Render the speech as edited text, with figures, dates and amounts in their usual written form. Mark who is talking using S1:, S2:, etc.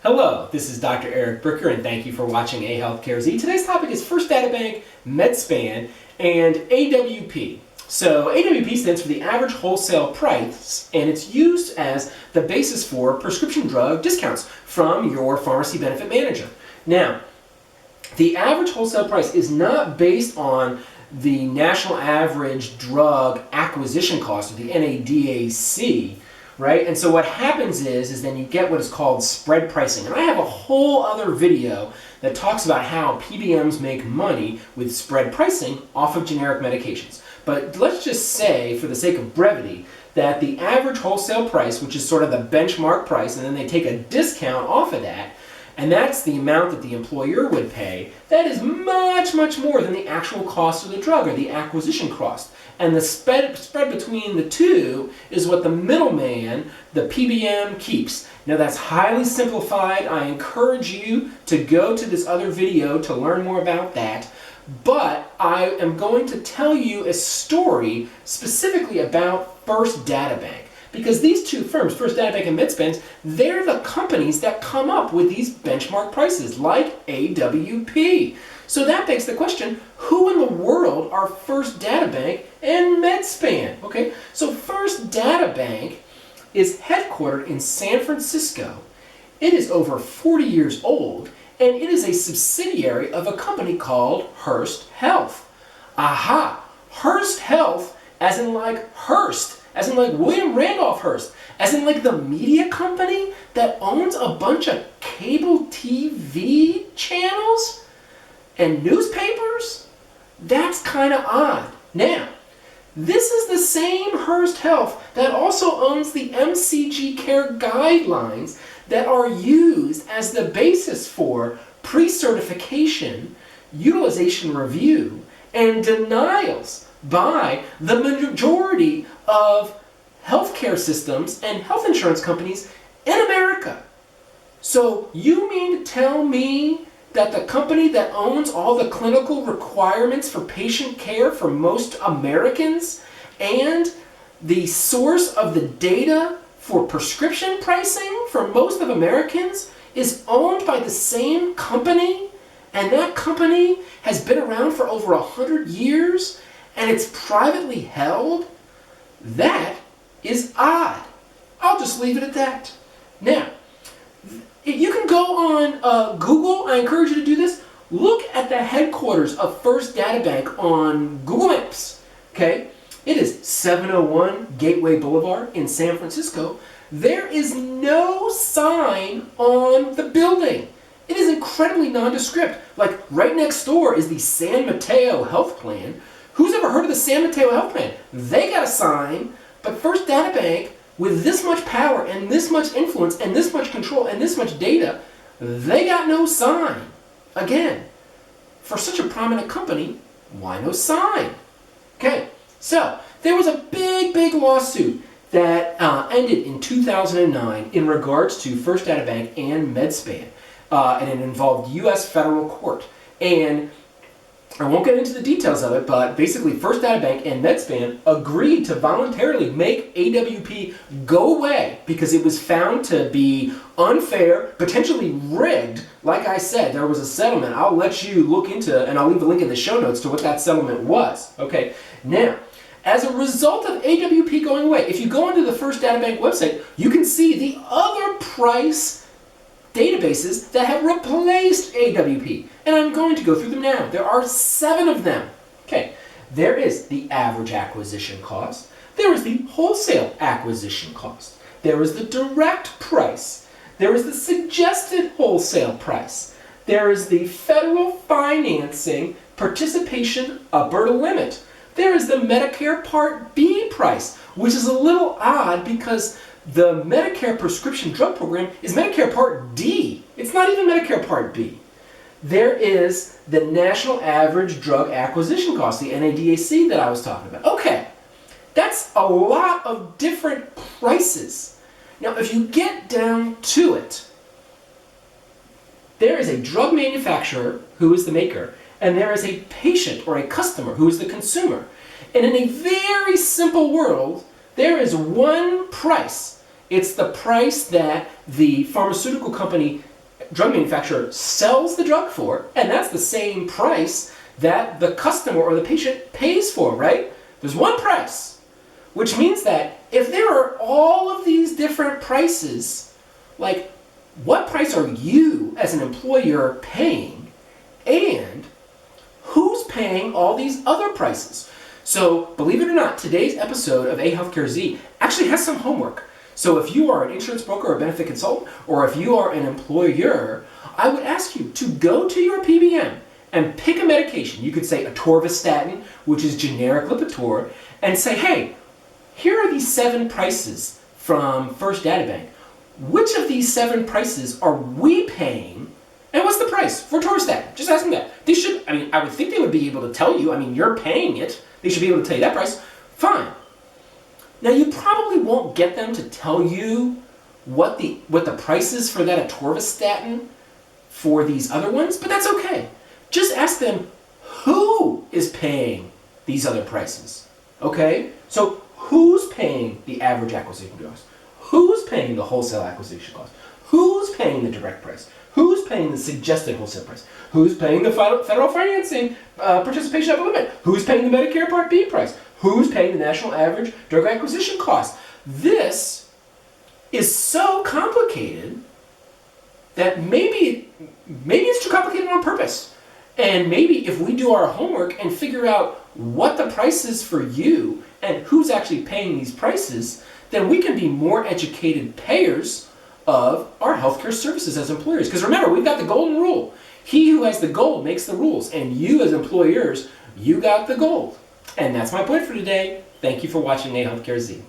S1: Hello, this is Dr. Eric Bricker, and thank you for watching AHealthcareZ. Today's topic is First Databank, Medi-span, and AWP. So AWP stands for the average wholesale price, and it's used as the basis for prescription drug discounts from your pharmacy benefit manager. Now, the average wholesale price is not based on the national average drug acquisition cost, or the NADAC, right? And so what happens is then you get what is called spread pricing. And I have a whole other video that talks about how PBMs make money with spread pricing off of generic medications. But let's just say, for the sake of brevity, that the average wholesale price, which is sort of the benchmark price, and then they take a discount off of that, and that's the amount that the employer would pay, that is much, much more than the actual cost of the drug or the acquisition cost. And the spread between the two is what the middleman, the PBM, keeps. Now that's highly simplified. I encourage you to go to this other video to learn more about that. But I am going to tell you a story specifically about First Databank. Because these two firms, First Databank and Medi-span, they're the companies that come up with these benchmark prices, like AWP. So that begs the question, who in the world are First Databank and Medi-span? Okay, so First Databank is headquartered in San Francisco. It is over 40 years old, and it is a subsidiary of a company called Hearst Health. Aha! Hearst Health, as in like Hearst, as in like William Randolph Hearst, as in like the media company that owns a bunch of cable TV channels and newspapers? That's kind of odd. Now, this is the same Hearst Health that also owns the MCG Care guidelines that are used as the basis for pre-certification, utilization review, and denials by the majority of healthcare systems and health insurance companies in America. So you mean to tell me that the company that owns all the clinical requirements for patient care for most Americans and the source of the data for prescription pricing for most of Americans is owned by the same company, and that company has been around for over 100 years and it's privately held? That is odd. I'll just leave it at that. Now, you can go on Google. I encourage you to do this. Look at the headquarters of First Databank on Google Maps. Okay? It is 701 Gateway Boulevard in San Francisco. There is no sign on the building. It is incredibly nondescript. Like right next door is the San Mateo Health Plan. Who's ever heard of the San Mateo Health Plan? They got a sign, but First Databank, with this much power and this much influence and this much control and this much data, they got no sign. Again, for such a prominent company, why no sign? Okay, so there was a big lawsuit that ended in 2009 in regards to First Databank and Medi-span, and it involved U.S. federal court. And I won't get into the details of it, but basically First Databank and Medi-span agreed to voluntarily make AWP go away because it was found to be unfair, potentially rigged. Like I said, there was a settlement. I'll let you look into, and I'll leave a link in the show notes to what that settlement was. Okay, now, as a result of AWP going away, if you go onto the First Databank website, you can see the other price databases that have replaced AWP. And I'm going to go through them now. There are 7 of them. Okay, there is the average acquisition cost. There is the wholesale acquisition cost. There is the direct price. There is the suggested wholesale price. There is the federal financing participation upper limit. There is the Medicare Part B price, which is a little odd because the Medicare prescription drug program is Medicare Part D. It's not even Medicare Part B. There is the national average drug acquisition cost, the NADAC that I was talking about. Okay, that's a lot of different prices. Now, if you get down to it, there is a drug manufacturer who is the maker, and there is a patient or a customer who is the consumer. And in a very simple world, there is one price. It's the price that the pharmaceutical company drug manufacturer sells the drug for, and that's the same price that the customer or the patient pays for, right? There's one price, which means that if there are all of these different prices, like what price are you as an employer paying, and who's paying all these other prices? So believe it or not, today's episode of AHealthcareZ actually has some homework. So if you are an insurance broker or benefit consultant, or if you are an employer, I would ask you to go to your PBM and pick a medication. You could say atorvastatin, which is generic Lipitor, and say, hey, here are these 7 prices from First Databank. Which of these 7 prices are we paying, and what's the price for atorvastatin? Just ask them that. They should, I would think they would be able to tell you. You're paying it. They should be able to tell you that price. Fine. Now, you probably won't get them to tell you what the price is for that atorvastatin for these other ones, but that's okay. Just ask them who is paying these other prices, okay? So who's paying the average acquisition cost? Who's paying the wholesale acquisition cost? Who's paying the direct price? Who's paying the suggested wholesale price? Who's paying the federal financing participation upper limit? Who's paying the Medicare Part B price? Who's paying the national average drug acquisition cost? This is so complicated that maybe it's too complicated on purpose. And maybe if we do our homework and figure out what the price is for you and who's actually paying these prices, then we can be more educated payers of our healthcare services as employers. Because remember, we've got the golden rule. He who has the gold makes the rules. And you as employers, you got the gold. And that's my point for today. Thank you for watching AHealthcareZ.